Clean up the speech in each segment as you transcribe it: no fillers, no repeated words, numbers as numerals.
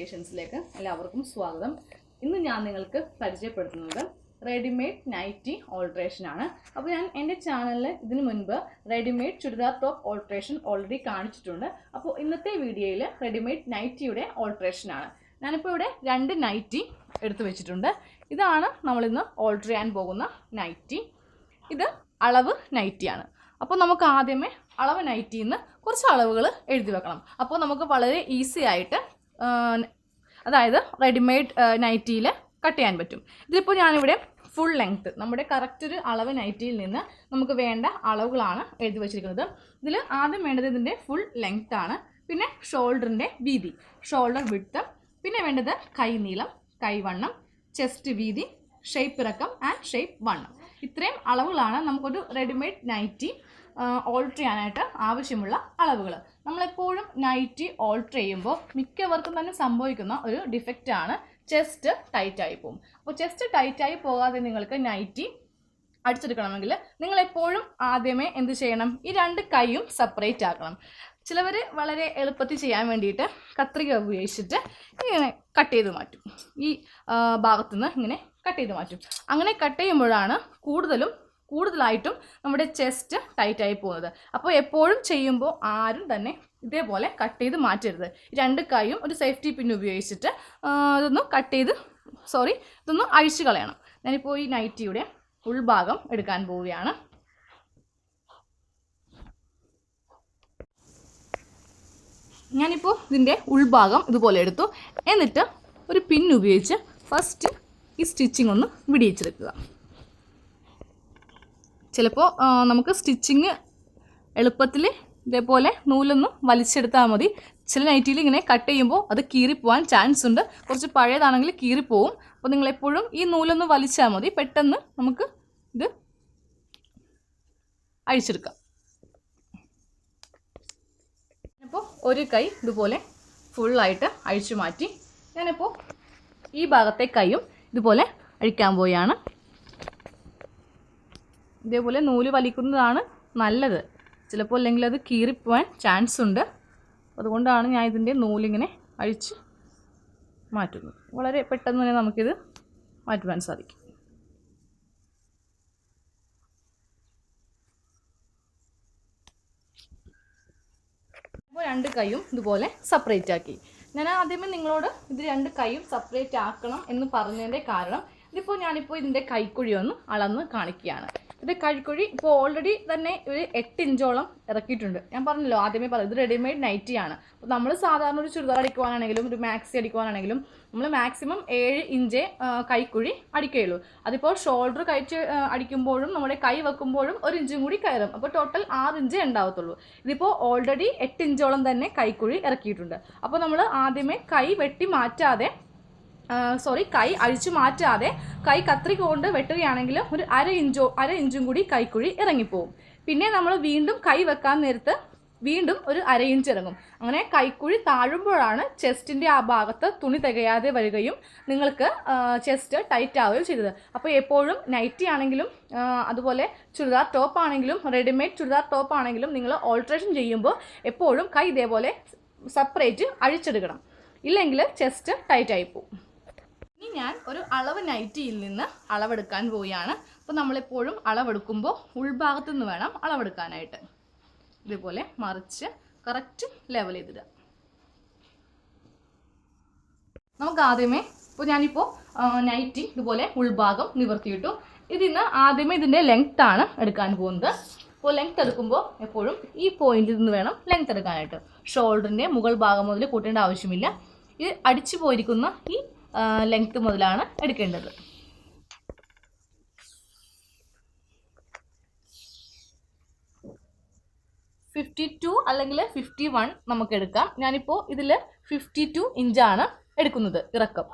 ക്രിയേഷൻസിലേക്ക് എല്ലാവർക്കും സ്വാഗതം. ഇന്ന് ഞാൻ നിങ്ങൾക്ക് പരിചയപ്പെടുത്തുന്നത് റെഡിമെയ്ഡ് നൈറ്റി ഓൾട്രേഷൻ ആണ്. അപ്പോൾ ഞാൻ എൻ്റെ ചാനലിൽ ഇതിനു മുൻപ് readymade churidar top alteration already കാണിച്ചിട്ടുണ്ട്. അപ്പോൾ ഇന്നത്തെ വീഡിയോയിൽ റെഡിമെയ്ഡ് നൈറ്റിയുടെ ഓൾട്രേഷൻ ആണ്. ഞാനിപ്പോൾ ഇവിടെ 2 നൈറ്റി എടുത്തു വെച്ചിട്ടുണ്ട്. ഇതാണ് നമ്മളിന്ന് ഓൾട്ടർ ചെയ്യാൻ പോകുന്ന നൈറ്റി. ഇത് അളവ് നൈറ്റിയാണ്. അപ്പോൾ നമുക്ക് ആദ്യമേ അളവ് നൈറ്റിയിൽ നിന്ന് കുറച്ച് അളവുകൾ എഴുതി വെക്കണം. അപ്പോൾ നമുക്ക് വളരെ ഈസി ആയിട്ട് അതായത് റെഡിമെയ്ഡ് നൈറ്റിയിൽ കട്ട് ചെയ്യാൻ പറ്റും. ഇതിലിപ്പോൾ ഞാനിവിടെ ഫുൾ ലെങ്ത്ത് നമ്മുടെ കറക്റ്റ് ഒരു അളവ് നൈറ്റിയിൽ നിന്ന് നമുക്ക് വേണ്ട അളവുകളാണ് എഴുതി വെച്ചിരിക്കുന്നത്. ഇതിൽ ആദ്യം വേണ്ടത് ഇതിൻ്റെ ഫുൾ ലെങ്ത്ത് ആണ്. പിന്നെ ഷോൾഡറിൻ്റെ വീതി, ഷോൾഡർ വിഡ്ത്ത്, പിന്നെ വേണ്ടത് കൈ നീളം, കൈവണ്ണം, ചെസ്റ്റ് വീതി, ഷേപ്പ് ഇറക്കം ആൻഡ് ഷേപ്പ് വണ്ണം. ഇത്രയും അളവുകളാണ് നമുക്കൊരു റെഡിമെയ്ഡ് നൈറ്റി ഓൾട്ടർ ചെയ്യാനായിട്ട് ആവശ്യമുള്ള അളവുകൾ. നമ്മളെപ്പോഴും നൈറ്റി ഓൾട്ടർ ചെയ്യുമ്പോൾ മിക്കവർക്കും തന്നെ സംഭവിക്കുന്ന ഒരു ഡിഫക്റ്റാണ് ചെസ്റ്റ് ടൈറ്റായി പോകും. അപ്പോൾ ചെസ്റ്റ് ടൈറ്റായി പോകാതെ നിങ്ങൾക്ക് നൈറ്റി അടിച്ചെടുക്കണമെങ്കിൽ നിങ്ങളെപ്പോഴും ആദ്യമേ എന്ത് ചെയ്യണം? ഈ 2 കൈയും സെപ്പറേറ്റ് ആക്കണം. ചിലവർ വളരെ എളുപ്പത്തിൽ ചെയ്യാൻ വേണ്ടിയിട്ട് കത്രിക ഉപയോഗിച്ചിട്ട് ഇങ്ങനെ കട്ട് ചെയ്ത് മാറ്റും. ഈ ഭാഗത്തുനിന്ന് ഇങ്ങനെ കട്ട് ചെയ്ത് മാറ്റും. അങ്ങനെ കട്ട് ചെയ്യുമ്പോഴാണ് കൂടുതലായിട്ടും നമ്മുടെ ചെസ്റ്റ് ടൈറ്റായി പോകുന്നത്. അപ്പോൾ എപ്പോഴും ചെയ്യുമ്പോൾ ആരും തന്നെ ഇതേപോലെ കട്ട് ചെയ്ത് മാറ്റരുത്. 2 കൈയും ഒരു സേഫ്റ്റി പിൻ ഉപയോഗിച്ചിട്ട് ഇതൊന്ന് അഴിച്ചു കളയണം. ഞാനിപ്പോൾ ഈ നൈറ്റിയുടെ ഉൾഭാഗം എടുക്കാൻ പോവുകയാണ്. ഞാനിപ്പോൾ ഇതിൻ്റെ ഉൾഭാഗം ഇതുപോലെ എടുത്തു. എന്നിട്ട് ഒരു പിൻ ഉപയോഗിച്ച് ഫസ്റ്റ് ഈ സ്റ്റിച്ചിങ് ഒന്ന് വിടിയിച്ചെടുക്കുക. ചിലപ്പോൾ നമുക്ക് സ്റ്റിച്ചിങ് എളുപ്പത്തിൽ ഇതേപോലെ നൂലൊന്ന് വലിച്ചെടുത്താൽ മതി. ചില നൈറ്റിയിൽ ഇങ്ങനെ കട്ട് ചെയ്യുമ്പോൾ അത് കീറിപ്പോവാൻ ചാൻസ് ഉണ്ട്. കുറച്ച് പഴയതാണെങ്കിൽ കീറിപ്പോവും. അപ്പോൾ നിങ്ങളെപ്പോഴും ഈ നൂലൊന്ന് വലിച്ചാൽ മതി. പെട്ടെന്ന് നമുക്ക് ഇത് അഴിച്ചെടുക്കാം. ഇപ്പോൾ ഒരു കൈ ഇതുപോലെ ഫുള്ളായിട്ട് അഴിച്ചു മാറ്റി. ഞാനിപ്പോൾ ഈ ഭാഗത്തെ കൈയും ഇതുപോലെ അഴിക്കാൻ പോവുകയാണ്. ഇതേപോലെ നൂല് വലിക്കുന്നതാണ് നല്ലത്. ചിലപ്പോൾ അല്ലെങ്കിൽ അത് കീറിപ്പോവാൻ ചാൻസ് ഉണ്ട്. അതുകൊണ്ടാണ് ഞാൻ ഇതിൻ്റെ നൂലിങ്ങനെ അഴിച്ച് മാറ്റുന്നത്. വളരെ പെട്ടെന്ന് തന്നെ നമുക്കിത് മാറ്റുവാൻ സാധിക്കും. അപ്പോൾ 2 കൈയും ഇതുപോലെ സെപ്പറേറ്റ് ആക്കി. ഞാൻ ആദ്യമേ നിങ്ങളോട് ഇത് 2 കൈയും സെപ്പറേറ്റ് ആക്കണം എന്ന് പറഞ്ഞതിൻ്റെ കാരണം ഞാനിപ്പോൾ ഇതിൻ്റെ കൈക്കുഴി ഒന്ന് അളന്ന് കാണിക്കുകയാണ്. ഇത് കൈക്കുഴി ഇപ്പോൾ ഓൾറെഡി തന്നെ ഒരു 8 ഇഞ്ചോളം ഇറക്കിയിട്ടുണ്ട്. ഞാൻ പറഞ്ഞല്ലോ ആദ്യമേ ഇത് റെഡിമെയ്ഡ് നൈറ്റിയാണ്. അപ്പോൾ നമ്മൾ സാധാരണ ഒരു ചുരിദാർ അടിക്കുവാനാണെങ്കിലും ഒരു മാക്സി അടിക്കുവാനാണെങ്കിലും നമ്മൾ മാക്സിമം 7 ഇഞ്ച് കൈക്കുഴി അടിക്കുകയുള്ളൂ. അതിപ്പോൾ ഷോൾഡർ കഴിച്ച് അടിക്കുമ്പോഴും നമ്മുടെ കൈ വെക്കുമ്പോഴും 1 ഇഞ്ചും കൂടി കയറും. അപ്പോൾ ടോട്ടൽ 6 ഇഞ്ച് ഉണ്ടാവത്തുള്ളൂ. ഇതിപ്പോൾ ഓൾറെഡി 8 ഇഞ്ചോളം തന്നെ കൈക്കുഴി ഇറക്കിയിട്ടുണ്ട്. അപ്പോൾ നമ്മൾ ആദ്യമേ കൈ വെട്ടി മാറ്റാതെ കൈ അഴിച്ചു മാറ്റാതെ കൈ കത്രിക കൊണ്ട് വെട്ടുകയാണെങ്കിൽ ഒരു അര ഇഞ്ചും കൂടി കൈക്കുഴി ഇറങ്ങിപ്പോവും. പിന്നെ നമ്മൾ വീണ്ടും കൈ വെക്കാൻ നേരത്ത് വീണ്ടും ഒരു 1/2 ഇഞ്ച് ഇറങ്ങും. അങ്ങനെ കൈക്കുഴി താഴുമ്പോഴാണ് ചെസ്റ്റിൻ്റെ ആ ഭാഗത്ത് തുണി തികയാതെ വരികയും നിങ്ങൾക്ക് ചെസ്റ്റ് ടൈറ്റ് ആവുകയും ചെയ്തത്. അപ്പോൾ എപ്പോഴും നൈറ്റി ആണെങ്കിലും അതുപോലെ ചുരിദാർ ടോപ്പ് ആണെങ്കിലും റെഡിമെയ്ഡ് ചുരിദാർ ടോപ്പ് ആണെങ്കിലും നിങ്ങൾ ഓൾട്രേഷൻ ചെയ്യുമ്പോൾ എപ്പോഴും കൈ ഇതേപോലെ സെപ്പറേറ്റ് അഴിച്ചെടുക്കണം. ഇല്ലെങ്കിൽ ചെസ്റ്റ് ടൈറ്റായി പോകും. ഇനി ഞാൻ ഒരു അളവ് നൈറ്റിയിൽ നിന്ന് അളവെടുക്കാൻ പോവുകയാണ്. അപ്പോൾ നമ്മളെപ്പോഴും അളവെടുക്കുമ്പോൾ ഉൾഭാഗത്തു നിന്ന് വേണം അളവെടുക്കാനായിട്ട്. ഇതുപോലെ മറിച്ച് കറക്റ്റ് ലെവൽ ചെയ്തിടുക. നമുക്ക് ആദ്യമേ ഞാനിപ്പോൾ നൈറ്റി ഇതുപോലെ ഉൾഭാഗം നിവർത്തിയിട്ടു. ഇതിന്ന് ആദ്യമേ ഇതിൻ്റെ ലെങ്ത് ആണ് എടുക്കാൻ പോകുന്നത്. അപ്പോൾ ലെങ്ത് എടുക്കുമ്പോൾ എപ്പോഴും ഈ പോയിന്റിൽ നിന്ന് വേണം ലെങ്ത് എടുക്കാനായിട്ട്. ഷോൾഡറിൻ്റെ മുകൾ ഭാഗം മുതൽ കൂട്ടേണ്ട ആവശ്യമില്ല. ഇത് അടിച്ചു പോയിരിക്കുന്ന ഈ ലെങ്ത് മുതലാണ് എടുക്കേണ്ടത്. അല്ലെങ്കിൽ 51 നമുക്ക് എടുക്കാം. ഞാനിപ്പോൾ ഇതിൽ 52 ഇഞ്ചാണ് എടുക്കുന്നത് ഇറക്കം.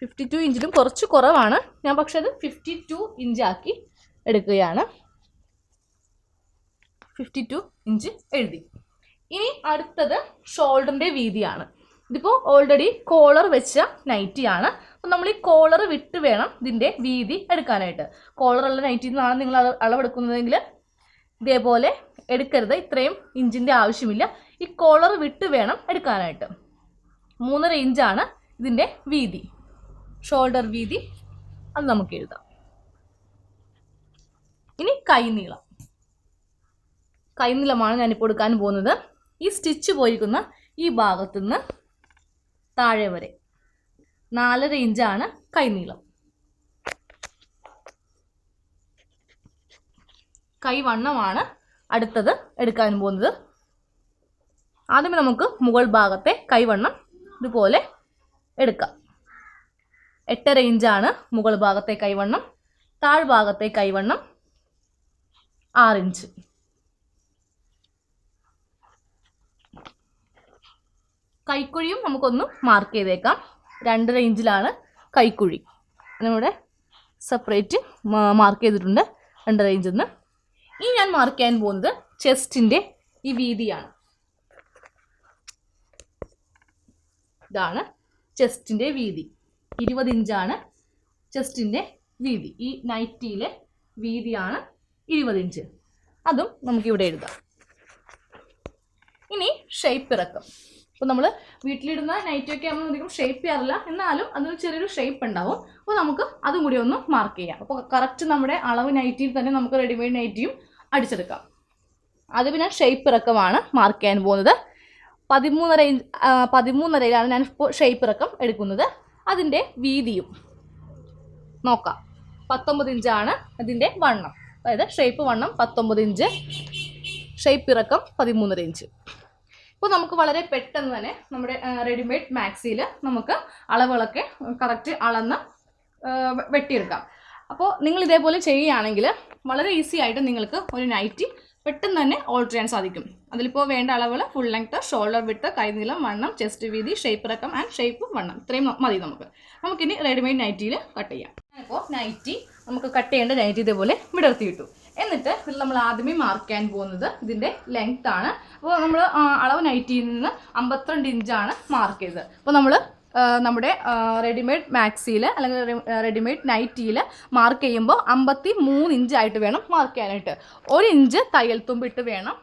52 ഇഞ്ചിലും കുറച്ച് കുറവാണ്. ഞാൻ പക്ഷെ അത് 52 ഇഞ്ചാക്കി എടുക്കുകയാണ്. 52 ഇഞ്ച് എഴുതി. ഇനി അടുത്തത് ഷോൾഡറിൻ്റെ വീതിയാണ്. ഇതിപ്പോൾ ഓൾറെഡി കോളർ വെച്ച നൈറ്റിയാണ്. അപ്പോൾ നമ്മൾ ഈ കോളർ വിട്ട് വേണം ഇതിൻ്റെ വീതി എടുക്കാനായിട്ട്. കോളറുള്ള നൈറ്റിയിൽ നിന്നാണ് നിങ്ങൾ അളവെടുക്കുന്നതെങ്കിൽ ഇതേപോലെ എടുക്കരുത്. ഇത്രയും ഇഞ്ചിൻ്റെ ആവശ്യമില്ല. ഈ കോളർ വിട്ട് വേണം എടുക്കാനായിട്ട്. 3.5 ഇഞ്ചാണ് ഇതിൻ്റെ വീതി, ഷോൾഡർ വീതി. അത് നമുക്ക് എഴുതാം. ഇനി കൈനീളമാണ് ഞാനിപ്പോൾ എടുക്കാൻ പോകുന്നത്. ഈ സ്റ്റിച്ച് പോയിരിക്കുന്ന ഈ ഭാഗത്തുനിന്ന് താഴെ വരെ 4.5 ഇഞ്ചാണ് കൈനീളം. കൈവണ്ണമാണ് അടുത്തത് എടുക്കാൻ പോകുന്നത്. ആദ്യമേ നമുക്ക് മുകൾ ഭാഗത്തെ കൈവണ്ണം ഇതുപോലെ എടുക്കാം. 8.5 ഇഞ്ചാണ് മുകൾ ഭാഗത്തെ കൈവണ്ണം. താഴ്ഭാഗത്തെ കൈവണ്ണം 6 ഇഞ്ച്. കൈക്കുഴിയും നമുക്കൊന്ന് മാർക്ക് ചെയ്തേക്കാം. 2.5 ഇഞ്ചിലാണ് കൈക്കുഴി. നമ്മുടെ സെപ്പറേറ്റ് മാർക്ക് ചെയ്തിട്ടുണ്ട് 2.5 ഇഞ്ചെന്ന്. ഇനി ഞാൻ മാർക്ക് ചെയ്യാൻ പോകുന്നത് ചെസ്റ്റിൻ്റെ ഈ വീതിയാണ്. ഇതാണ് ചെസ്റ്റിൻ്റെ വീതി. 20 ഇഞ്ചാണ് ചെസ്റ്റിൻ്റെ വീതി. ഈ നൈറ്റിയിലെ വീതിയാണ് 20 ഇഞ്ച്. അതും നമുക്കിവിടെ എഴുതാം. ഇനി ഷേപ്പ് ഇറക്കം. അപ്പോൾ നമ്മൾ വീട്ടിലിടുന്ന നൈറ്റിയൊക്കെ ആകുമ്പോൾ അധികം ഷേപ്പ് ചെയ്യാറില്ല, എന്നാലും അതിന് ചെറിയൊരു ഷേപ്പ് ഉണ്ടാവും. അപ്പോൾ നമുക്ക് അതും കൂടി ഒന്ന് മാർക്ക് ചെയ്യാം. അപ്പോൾ കറക്റ്റ് നമ്മുടെ അളവ് നൈറ്റിയിൽ തന്നെ നമുക്ക് റെഡിമെയ്ഡ് നൈറ്റിയും അടിച്ചെടുക്കാം. അത് പിന്നെ ഷേപ്പ് ഇറക്കമാണ് മാർക്ക് ചെയ്യാൻ പോകുന്നത്. 13.5 ഞാൻ ഇപ്പോൾ ഷേപ്പ് ഇറക്കം എടുക്കുന്നത്. അതിൻ്റെ വീതിയും നോക്കാം. 19 ഇഞ്ചാണ് അതിൻ്റെ വണ്ണം. അതായത് ഷേപ്പ് വണ്ണം 19 ഇഞ്ച്, ഷേപ്പ് ഇറക്കം 13.5 ഇഞ്ച്. ഇപ്പോൾ നമുക്ക് വളരെ പെട്ടെന്ന് തന്നെ നമ്മുടെ റെഡിമെയ്ഡ് മാക്സിയിൽ നമുക്ക് അളവുകളൊക്കെ കറക്റ്റ് അളന്ന് വെട്ടിയെടുക്കാം. അപ്പോൾ നിങ്ങൾ ഇതേപോലെ ചെയ്യുകയാണെങ്കിൽ വളരെ ഈസി ആയിട്ട് നിങ്ങൾക്ക് ഒരു നൈറ്റി പെട്ടെന്ന് തന്നെ ഓൾട്ടർ ചെയ്യാൻ സാധിക്കും. അതിലിപ്പോൾ വേണ്ട അളവുകൾ ഫുൾ ലെങ്ത്ത്, ഷോൾഡർ വിഡ്ത്ത്, കൈനീളം, വണ്ണം, ചെസ്റ്റ് വീതി, ഷേപ്പ് ഇറക്കം ആൻഡ് ഷേപ്പ് വണ്ണം. ഇത്രയും മതി നമുക്കിനി റെഡിമെയ്ഡ് നൈറ്റിയിൽ കട്ട് ചെയ്യാം. ഇപ്പോൾ നൈറ്റി നമുക്ക് കട്ട് ചെയ്യേണ്ട നൈറ്റി ഇതേപോലെ വിടർത്തി കിട്ടും. എന്നിട്ട് ഇതിൽ നമ്മൾ ആദ്യമേ മാർക്ക് ചെയ്യാൻ പോകുന്നത് ഇതിൻ്റെ ലെങ്ത് ആണ്. അപ്പോൾ നമ്മൾ അളവ് നൈറ്റിയിൽ നിന്ന് 52 ഇഞ്ചാണ് മാർക്ക് ചെയ്തത്. അപ്പോൾ നമ്മൾ നമ്മുടെ റെഡിമെയ്ഡ് മാക്സിയിൽ അല്ലെങ്കിൽ റെഡിമെയ്ഡ് നൈറ്റിയിൽ മാർക്ക് ചെയ്യുമ്പോൾ 53 ഇഞ്ചായിട്ട് വേണം മാർക്ക് ചെയ്യാനായിട്ട്. 1 ഇഞ്ച് തയ്യൽ തുമ്പിട്ട് വേണം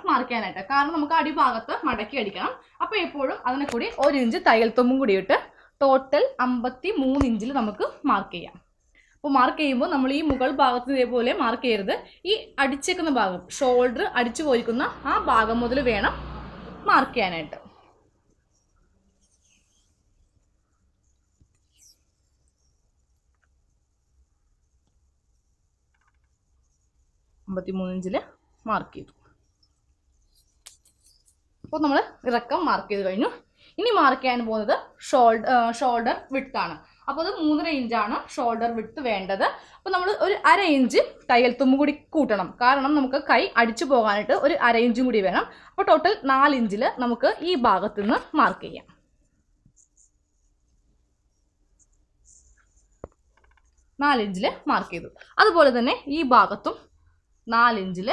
മാർക്ക് ചെയ്യാനായിട്ട്. കാരണം നമുക്ക് അടിഭാഗത്ത് മടക്കി അടിക്കണം. അപ്പോൾ എപ്പോഴും അതിനെ കൂടി 1 ഇഞ്ച് തയ്യൽ തുമ്പും കൂടി ഇട്ട് ടോട്ടൽ 53 ഇഞ്ചിൽ നമുക്ക് മാർക്ക് ചെയ്യാം. അപ്പോൾ മാർക്ക് ചെയ്യുമ്പോൾ നമ്മൾ ഈ മുകൾ ഭാഗത്ത് ഇതേപോലെ മാർക്ക് ചെയ്യരുത്. ഈ അടിച്ചേക്കുന്ന ഭാഗം, ഷോൾഡർ അടിച്ചു പോയിരിക്കുന്ന ആ ഭാഗം മുതൽ വേണം മാർക്ക് ചെയ്യാനായിട്ട്. ഇഞ്ചിൽ മാർക്ക് ചെയ്തു. അപ്പോൾ നമ്മൾ ഇറക്കം മാർക്ക് ചെയ്ത് കഴിഞ്ഞു. ഇനി മാർക്ക് ചെയ്യാൻ പോകുന്നത് ഷോൾഡർ വിഡ്ത്താണ്. അപ്പോൾ അത് 3.5 ഇഞ്ചാണ് ഷോൾഡർ വിഡ്ത്ത് വേണ്ടത്. അപ്പോൾ നമ്മൾ ഒരു 1/2 ഇഞ്ച് തയ്യൽ തുമ്പ് കൂടി കൂട്ടണം. കാരണം നമുക്ക് കൈ അടിച്ചു പോകാനായിട്ട് ഒരു 1/2 ഇഞ്ചും കൂടി വേണം. അപ്പോൾ ടോട്ടൽ 4 ഇഞ്ചിൽ നമുക്ക് ഈ ഭാഗത്ത് നിന്ന് മാർക്ക് ചെയ്യാം. മാർക്ക് ചെയ്തു. അതുപോലെ തന്നെ ഈ ഭാഗത്തും 4 ഇഞ്ചിൽ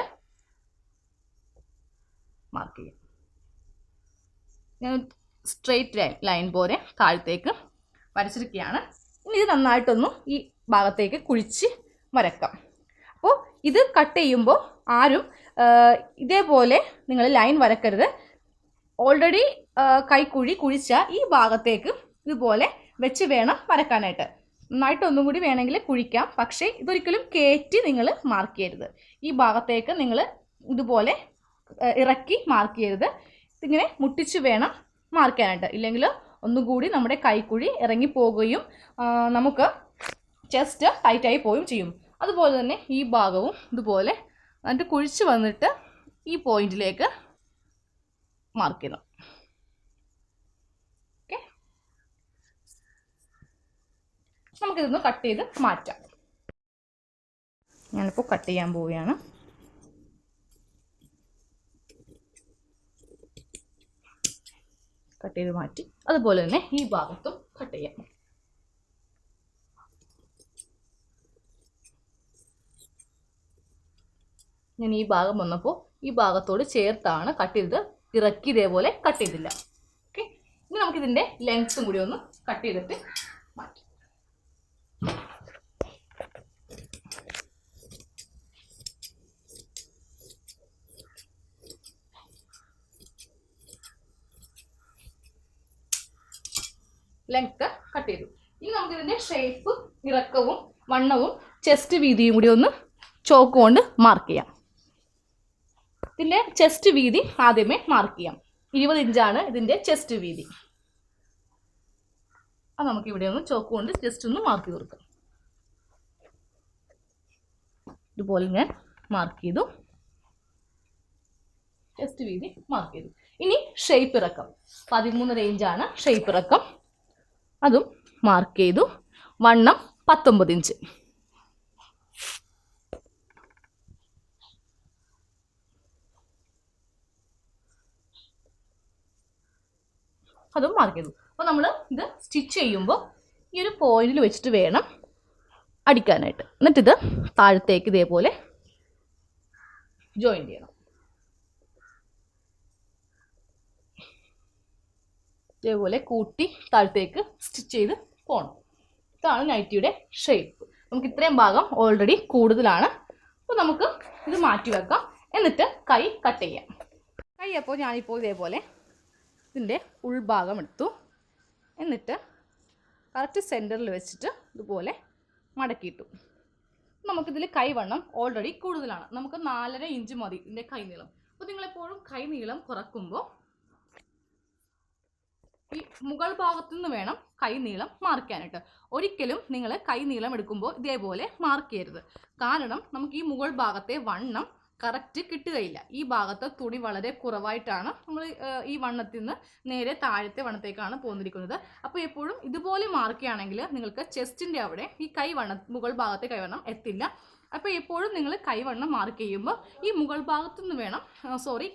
മാർക്ക് ചെയ്യാം. ഞാൻ സ്ട്രെയിറ്റ് ലൈൻ പോലെ താഴത്തേക്ക് വരച്ചിരിക്കുകയാണ്. ഇനി ഇത് നന്നായിട്ടൊന്ന് ഈ ഭാഗത്തേക്ക് കുഴിച്ച് വരക്കാം. അപ്പോൾ ഇത് കട്ട് ചെയ്യുമ്പോൾ ആരും ഇതേപോലെ നിങ്ങൾ ലൈൻ വരക്കരുത്. ഓൾറെഡി കൈക്കുഴി കുഴിച്ച ഈ ഭാഗത്തേക്ക് ഇതുപോലെ വെച്ച് വേണം വരക്കാനായിട്ട്. നന്നായിട്ടൊന്നും കൂടി വേണമെങ്കിൽ കുഴിക്കാം, പക്ഷേ ഇതൊരിക്കലും കയറ്റി നിങ്ങൾ മാർക്ക് ചെയ്യരുത്. ഈ ഭാഗത്തേക്ക് നിങ്ങൾ ഇതുപോലെ ഇറക്കി മാർക്ക് ചെയ്യരുത്. ഇതിങ്ങനെ മുട്ടിച്ച് വേണം മാർക്ക് ചെയ്യാനായിട്ട്. ഇല്ലെങ്കിൽ ഒന്നുകൂടി നമ്മുടെ കൈക്കുഴി ഇറങ്ങിപ്പോകുകയും നമുക്ക് ചെസ്റ്റ് ടൈറ്റായി പോവുകയും ചെയ്യും. അതുപോലെ തന്നെ ഈ ഭാഗവും ഇതുപോലെ എന്നിട്ട് കുഴിച്ച് വന്നിട്ട് ഈ പോയിന്റിലേക്ക് മാർക്ക് ചെയ്യണം. ഓക്കെ, നമുക്കിതൊന്ന് കട്ട് ചെയ്ത് മാറ്റാം. ഞാനിപ്പോൾ കട്ട് ചെയ്യാൻ പോവുകയാണ്. കട്ട് ചെയ്ത് മാറ്റി. അതുപോലെ തന്നെ ഈ ഭാഗത്തും കട്ട് ചെയ്യാം. ഞാൻ ഈ ഭാഗം വന്നപ്പോൾ ഈ ഭാഗത്തോട് ചേർത്താണ് കട്ട് ചെയ്തത്. ഇറക്കി ഇതേപോലെ കട്ട് ചെയ്തില്ല. ഓക്കെ, ഇനി നമുക്കിതിൻ്റെ ലെങ്ത്തും കൂടി ഒന്ന് കട്ട് ചെയ്തിട്ട് മാറ്റാം. ലെങ്ത് കട്ട് ചെയ്തു. ഇനി നമുക്ക് ഇതിൻ്റെ ഷേപ്പ്, ഇറക്കവും വണ്ണവും ചെസ്റ്റ് വീതിയും കൂടി ഒന്ന് ചോക്ക് കൊണ്ട് മാർക്ക് ചെയ്യാം. ഇതിൻ്റെ ചെസ്റ്റ് വീതി ആദ്യമേ മാർക്ക് ചെയ്യാം. 20 ഇഞ്ചാണ് ഇതിൻ്റെ ചെസ്റ്റ് വീതി. അത് നമുക്ക് ഇവിടെ ഒന്ന് ചോക്ക് കൊണ്ട് ജസ്റ്റ് ഒന്ന് മാർക്ക് ചെയ്ത് കൊടുക്കാം. ഇതുപോലെ ഞാൻ മാർക്ക് ചെയ്തു, ചെസ്റ്റ് വീതി മാർക്ക് ചെയ്തു. ഇനി ഷേപ്പ് ഇറക്കം 13 ഇഞ്ചാണ് ഷേപ്പ് ഇറക്കം, അതും മാർക്ക് ചെയ്തു. വണ്ണം 19 ഇഞ്ച്. അതും മാർക്ക് ചെയ്തു. അപ്പോൾ നമ്മൾ ഇത് സ്റ്റിച്ച് ചെയ്യുമ്പോൾ ഈ ഒരു പോയിന്റിൽ വെച്ചിട്ട് വേണം അടിക്കാനായിട്ട്. എന്നിട്ടിത് താഴത്തേക്ക് ഇതേപോലെ ജോയിൻ ചെയ്യണം. ഇതേപോലെ കൂട്ടി താഴത്തേക്ക് സ്റ്റിച്ച് ചെയ്ത് പോകണം. ഇതാണ് നൈറ്റിയുടെ ഷേപ്പ്. നമുക്ക് ഇത്രയും ഭാഗം ഓൾറെഡി കൂടുതലാണ്. അപ്പോൾ നമുക്ക് ഇത് മാറ്റി വെക്കാം. എന്നിട്ട് കൈ കട്ട് ചെയ്യാം. കൈ അപ്പോൾ ഞാനിപ്പോൾ ഇതേപോലെ ഇതിൻ്റെ ഉൾഭാഗം എടുത്തു. എന്നിട്ട് കറക്റ്റ് സെൻറ്ററിൽ വെച്ചിട്ട് ഇതുപോലെ മടക്കിയിട്ടു. നമുക്കിതിൽ കൈവണ്ണം ഓൾറെഡി കൂടുതലാണ്. നമുക്ക് 4.5 ഇഞ്ച് മതി ഇതിൻ്റെ കൈ നീളം. അപ്പോൾ നിങ്ങളെപ്പോഴും കൈ നീളം കുറക്കുമ്പോൾ ഈ മുകൾ ഭാഗത്തു നിന്ന് വേണം കൈ നീളം മാർക്ക് ചെയ്യാനായിട്ട്. ഒരിക്കലും നിങ്ങൾ കൈ നീളം എടുക്കുമ്പോൾ ഇതേപോലെ മാർക്ക് ചെയ്യരുത്. കാരണം നമുക്ക് ഈ മുകൾ ഭാഗത്തെ വണ്ണം കറക്റ്റ് കിട്ടുകയില്ല. ഈ ഭാഗത്ത് തുണി വളരെ കുറവായിട്ടാണ് നമ്മൾ ഈ വണ്ണത്തിൽ നിന്ന് നേരെ താഴത്തെ വണ്ണത്തേക്കാണ് പോന്നിരിക്കുന്നത്. അപ്പോൾ എപ്പോഴും ഇതുപോലെ മാർക്ക് ചെയ്യുകയാണെങ്കിൽ നിങ്ങൾക്ക് ചെസ്റ്റിൻ്റെ അവിടെ ഈ മുകൾ ഭാഗത്തെ കൈവണ്ണം എത്തില്ല. അപ്പോൾ എപ്പോഴും നിങ്ങൾ കൈവണ്ണം മാർക്ക് ചെയ്യുമ്പോൾ ഈ മുകൾ ഭാഗത്തു നിന്ന് വേണം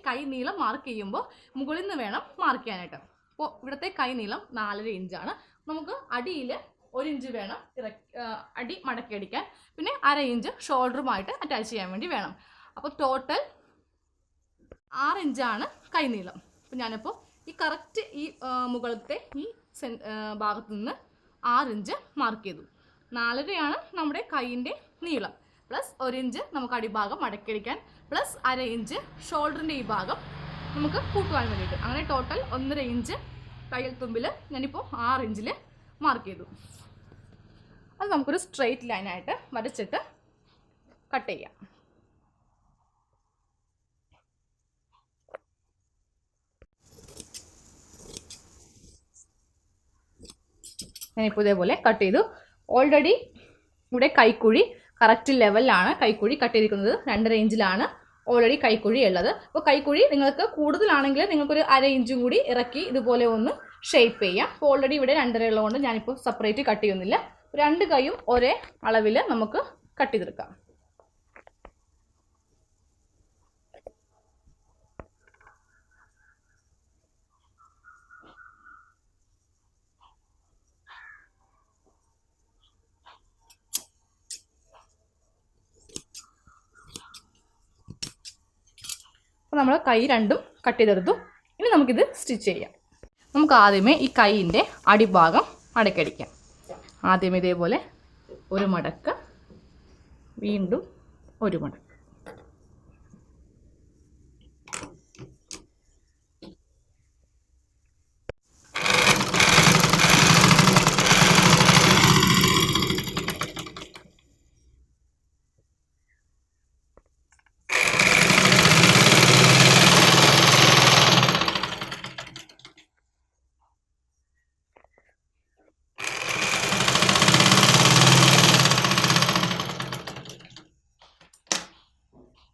കൈ നീളം മാർക്ക് ചെയ്യുമ്പോൾ മുകളിൽ നിന്ന് വേണം മാർക്ക് ചെയ്യാനായിട്ട്. അപ്പോൾ ഇവിടുത്തെ കൈ നീളം 4.5 ഇഞ്ചാണ്. നമുക്ക് അടിയിൽ 1 ഇഞ്ച് വേണം അടി മടക്കി അടിക്കാൻ. പിന്നെ 1/2 ഇഞ്ച് ഷോൾഡറുമായിട്ട് അറ്റാച്ച് ചെയ്യാൻ വേണ്ടി വേണം. അപ്പോൾ ടോട്ടൽ 6 ഇഞ്ചാണ് കൈ നീളം. അപ്പോൾ ഞാനിപ്പോൾ ഈ കറക്റ്റ് ഈ മുകളിലത്തെ ഈ ഭാഗത്തു നിന്ന് 6 ഇഞ്ച് മാർക്ക് ചെയ്തു. 4.5 നമ്മുടെ കൈയിൻ്റെ നീളം, പ്ലസ് 1 ഇഞ്ച് നമുക്ക് അടിഭാഗം മടക്കിയടിക്കാൻ, പ്ലസ് 1/2 ഇഞ്ച് ഷോൾഡറിൻ്റെ ഈ ഭാഗം നമുക്ക് കൂട്ടുവാൻ വേണ്ടിയിട്ട്. അങ്ങനെ ടോട്ടൽ 1.5 ഇഞ്ച് കയ്യിൽ തുമ്പിൽ ഞാനിപ്പോൾ 6 ഇഞ്ചിൽ മാർക്ക് ചെയ്തു. അത് നമുക്കൊരു സ്ട്രെയിറ്റ് ലൈനായിട്ട് വരച്ചിട്ട് കട്ട് ചെയ്യാം. ഞാനിപ്പോൾ ഇതേപോലെ കട്ട് ചെയ്തു. ഓൾറെഡി ഇവിടെ കൈക്കുഴി കറക്റ്റ് ലെവലിലാണ് കൈക്കുഴി കട്ട് ചെയ്തിരിക്കുന്നത്. 2.5 ഇഞ്ചിലാണ് ഓൾറെഡി കൈക്കുഴി ഉള്ളത്. അപ്പോൾ കൈക്കുഴി നിങ്ങൾക്ക് കൂടുതലാണെങ്കിൽ നിങ്ങൾക്കൊരു 1/2 ഇഞ്ചും കൂടി ഇറക്കി ഇതുപോലെ ഒന്ന് ഷേപ്പ് ചെയ്യാം. അപ്പോൾ ഓൾറെഡി ഇവിടെ 2.5 ഉള്ളതുകൊണ്ട് ഞാനിപ്പോൾ സെപ്പറേറ്റ് കട്ട് ചെയ്യുന്നില്ല. 2 കൈയും ഒരേ അളവിൽ നമുക്ക് കട്ട് ചെയ്തെടുക്കാം. അപ്പോൾ നമ്മൾ കൈ രണ്ടും കട്ട് ചെയ്തെടുത്തു. ഇനി നമുക്കിത് സ്റ്റിച്ച് ചെയ്യാം. നമുക്ക് ആദ്യമേ ഈ കൈയിൻ്റെ അടിഭാഗം മടക്കടിക്കാം. ആദ്യം ഇതേപോലെ ഒരു മടക്ക്, വീണ്ടും ഒരു മടക്ക്.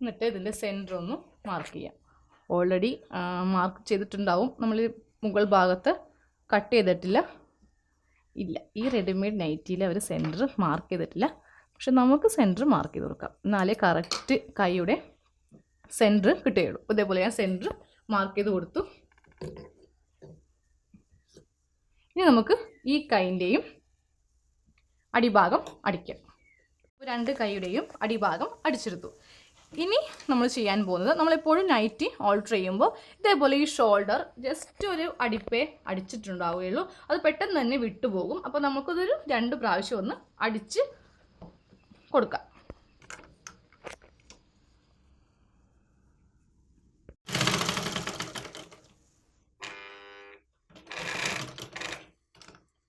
എന്നിട്ട് ഇതിൻ്റെ സെൻറ്റർ ഒന്ന് മാർക്ക് ചെയ്യാം. ഓൾറെഡി മാർക്ക് ചെയ്തിട്ടുണ്ടാവും. നമ്മൾ മുകൾ ഭാഗത്ത് കട്ട് ചെയ്തിട്ടില്ല. ഇല്ല, ഈ റെഡിമെയ്ഡ് നൈറ്റിയിൽ അവർ സെൻറ്റർ മാർക്ക് ചെയ്തിട്ടില്ല. പക്ഷെ നമുക്ക് സെൻറ്റർ മാർക്ക് ചെയ്ത് കൊടുക്കാം. എന്നാലേ കറക്റ്റ് കൈയുടെ സെൻറ്റർ കിട്ടുകയുള്ളൂ. ഇതേപോലെ ഞാൻ സെൻറ്റർ മാർക്ക് ചെയ്ത് കൊടുത്തു. ഇനി നമുക്ക് ഈ കൈൻ്റെയും അടിഭാഗം അടിക്കാം. 2 കൈയുടെയും അടിഭാഗം അടിച്ചെടുത്തു. ഇനി നമ്മൾ ചെയ്യാൻ പോകുന്നത്, നമ്മളെപ്പോഴും നൈറ്റി ഓൾട്ടർ ചെയ്യുമ്പോൾ ഇതേപോലെ ഈ ഷോൾഡർ ജസ്റ്റ് ഒരു അടിപ്പേ അടിച്ചിട്ടുണ്ടാവുകയുള്ളൂ. അത് പെട്ടെന്ന് തന്നെ വിട്ടുപോകും. അപ്പോൾ നമുക്കതൊരു 2 പ്രാവശ്യം ഒന്ന് അടിച്ച് കൊടുക്കാം.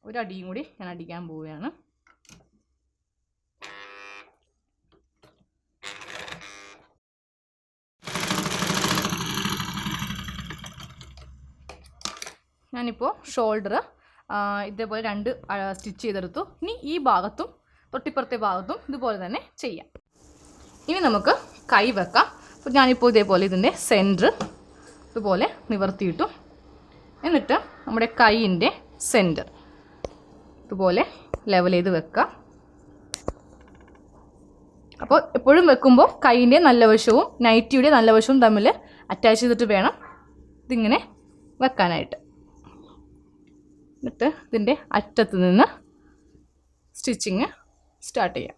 ഒരടിയും കൂടി ഞാൻ അടിക്കാൻ പോവുകയാണ്. ഞാനിപ്പോൾ ഷോൾഡർ ഇതേപോലെ 2 സ്റ്റിച്ച് ചെയ്തെടുത്തു. ഇനി ഈ ഭാഗത്തും തൊട്ടിപ്പുറത്തെ ഭാഗത്തും ഇതുപോലെ തന്നെ ചെയ്യാം. ഇനി നമുക്ക് കൈ വെക്കാം. അപ്പോൾ ഞാനിപ്പോൾ ഇതേപോലെ ഇതിൻ്റെ സെൻറ്റർ ഇതുപോലെ നിവർത്തിയിട്ടു. എന്നിട്ട് നമ്മുടെ കൈയിൻ്റെ സെൻറ്റർ ഇതുപോലെ ലെവൽ ചെയ്ത് വെക്കാം. അപ്പോൾ എപ്പോഴും വെക്കുമ്പോൾ കൈയിൻ്റെ നല്ല വശവും നൈറ്റിയുടെ നല്ല വശവും തമ്മിൽ അറ്റാച്ച് ചെയ്തിട്ട് വേണം ഇതിങ്ങനെ വെക്കാനായിട്ട്. എന്നിട്ട് ഇതിൻ്റെ അറ്റത്ത് നിന്ന് സ്റ്റിച്ചിങ് സ്റ്റാർട്ട് ചെയ്യാം.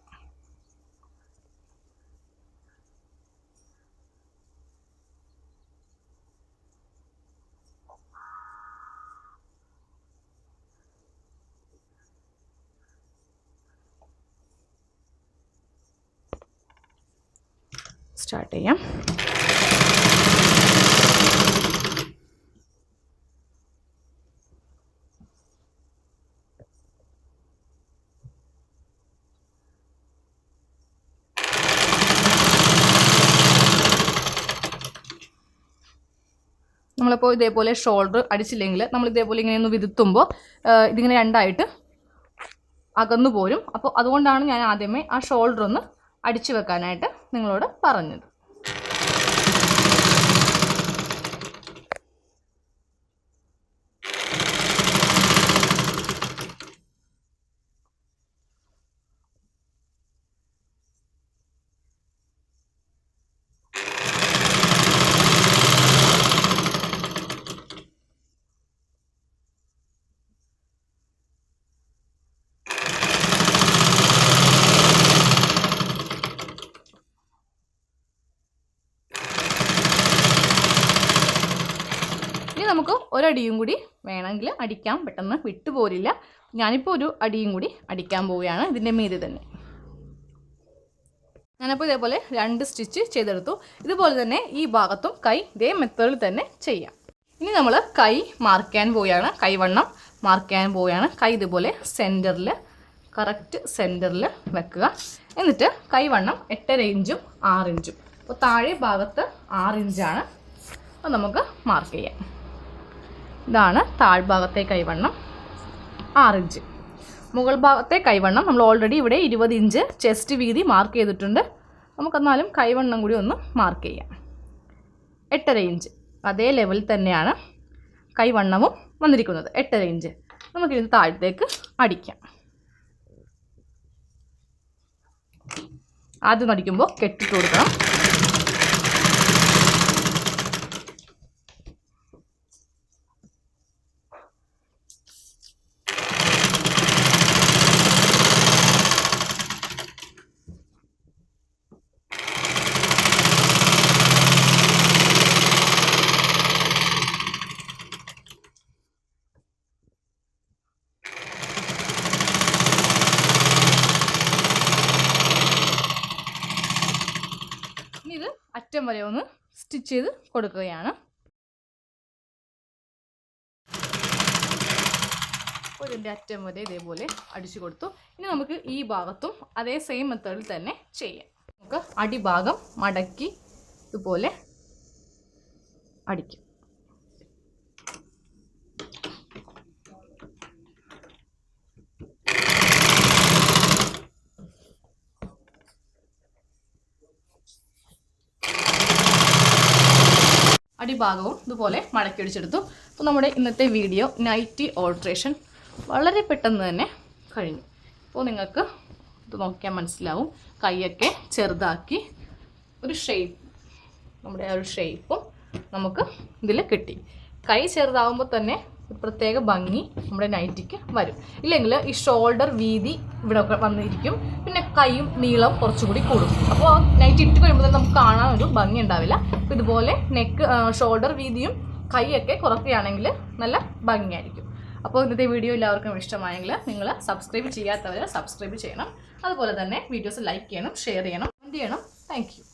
നമ്മളിപ്പോൾ ഇതേപോലെ ഷോൾഡർ അടിച്ചില്ലെങ്കിൽ നമ്മൾ ഇതേപോലെ ഇങ്ങനെ ഒന്ന് വിതുത്തുമ്പോൾ ഇതിങ്ങനെ 2ആയിട്ട് അകന്നു പോരും. അപ്പോൾ അതുകൊണ്ടാണ് ഞാൻ ആദ്യമേ ആ ഷോൾഡർ ഒന്ന് അടിച്ചു വെക്കാനായിട്ട് നിങ്ങളോട് പറഞ്ഞത്. നമുക്ക് ഒരടിയും കൂടി വേണമെങ്കിൽ അടിക്കാം, പെട്ടെന്ന് വിട്ടുപോരില്ല. ഞാനിപ്പോൾ ഒരു അടിയും കൂടി അടിക്കാൻ പോവുകയാണ് ഇതിൻ്റെ മീതെ തന്നെ. ഞാനപ്പോൾ ഇതേപോലെ 2 സ്റ്റിച്ച് ചെയ്തെടുത്തു. ഇതുപോലെ തന്നെ ഈ ഭാഗത്തും കൈ ഇതേ മെത്തേഡിൽ തന്നെ ചെയ്യാം. ഇനി നമ്മൾ കൈ മാർക്ക് ചെയ്യാൻ പോവുകയാണ്, കൈവണ്ണം മാർക്ക് ചെയ്യാൻ പോവുകയാണ്. കൈ ഇതുപോലെ സെൻറ്ററിൽ, കറക്റ്റ് സെൻറ്ററിൽ വെക്കുക. എന്നിട്ട് കൈവണ്ണം 8.5 ഇഞ്ചും 6 ഇഞ്ചും. അപ്പോൾ താഴെ ഭാഗത്ത് 6 ഇഞ്ചാണ്. അപ്പോൾ നമുക്ക് മാർക്ക് ചെയ്യാം. ഇതാണ് താഴ്ഭാഗത്തെ കൈവണ്ണം 6 ഇഞ്ച്. മുകൾ ഭാഗത്തെ കൈവണ്ണം നമ്മൾ ഓൾറെഡി ഇവിടെ 20 ഇഞ്ച് ചെസ്റ്റ് വീതി മാർക്ക് ചെയ്തിട്ടുണ്ട്. നമുക്കെന്നാലും കൈവണ്ണം കൂടി ഒന്ന് മാർക്ക് ചെയ്യാം. 8.5 ഇഞ്ച് അതേ ലെവലിൽ തന്നെയാണ് കൈവണ്ണവും വന്നിരിക്കുന്നത്, 8.5 ഇഞ്ച്. നമുക്കിത് താഴത്തേക്ക് അടിക്കാം. ആദ്യം അടിക്കുമ്പോൾ കെട്ടിട്ട് കൊടുക്കണം. ഇത് അറ്റം വരെ ഒന്ന് സ്റ്റിച്ച് ചെയ്ത് കൊടുക്കുകയാണ്. ഇതിൻ്റെ അറ്റം വരെ ഇതേപോലെ അടിച്ചു കൊടുത്തു. ഇനി നമുക്ക് ഈ ഭാഗത്തും അതേ സെയിം മെത്തേഡിൽ തന്നെ ചെയ്യാം. നമുക്ക് അടിഭാഗം മടക്കി ഇതുപോലെ അടിക്കും. അടിഭാഗവും ഇതുപോലെ മടക്കി അടിച്ചെടുത്തു. അപ്പോൾ നമ്മുടെ ഇന്നത്തെ വീഡിയോ നൈറ്റി ഓൾട്രേഷൻ വളരെ പെട്ടെന്ന് തന്നെ കഴിഞ്ഞു. അപ്പോൾ നിങ്ങൾക്ക് ഇത് നോക്കിയാൽ മനസ്സിലാവും, കൈയൊക്കെ ചെറുതാക്കി ഒരു ഷേപ്പ്, നമ്മുടെ ആ ഒരു ഷേപ്പും നമുക്ക് ഇതിൽ കിട്ടി. കൈ ചെറുതാവുമ്പോൾ തന്നെ ഒരു പ്രത്യേക ഭംഗി നമ്മുടെ നൈറ്റിക്ക് വരും. ഇല്ലെങ്കിൽ ഈ ഷോൾഡർ വീതി ഇവിടെ ഒക്കെ വന്നിരിക്കും, പിന്നെ കൈയും നീളം കുറച്ചുകൂടി കൂടും. അപ്പോൾ നൈറ്റ് ഇട്ട് കഴിയുമ്പോൾ തന്നെ നമുക്ക് കാണാൻ ഒരു ഭംഗി ഉണ്ടാവില്ല. അപ്പോൾ ഇതുപോലെ നെക്ക് ഷോൾഡർ വീതിയും കൈയൊക്കെ കുറയ്ക്കുകയാണെങ്കിൽ നല്ല ഭംഗിയായിരിക്കും. അപ്പോൾ ഇന്നത്തെ വീഡിയോ എല്ലാവർക്കും ഇഷ്ടമായെങ്കിൽ നിങ്ങൾ സബ്സ്ക്രൈബ് ചെയ്യാത്തവർ സബ്സ്ക്രൈബ് ചെയ്യണം. അതുപോലെ തന്നെ വീഡിയോസ് ലൈക്ക് ചെയ്യണം, ഷെയർ ചെയ്യണം, കമൻറ്റ് ചെയ്യണം. Thank you.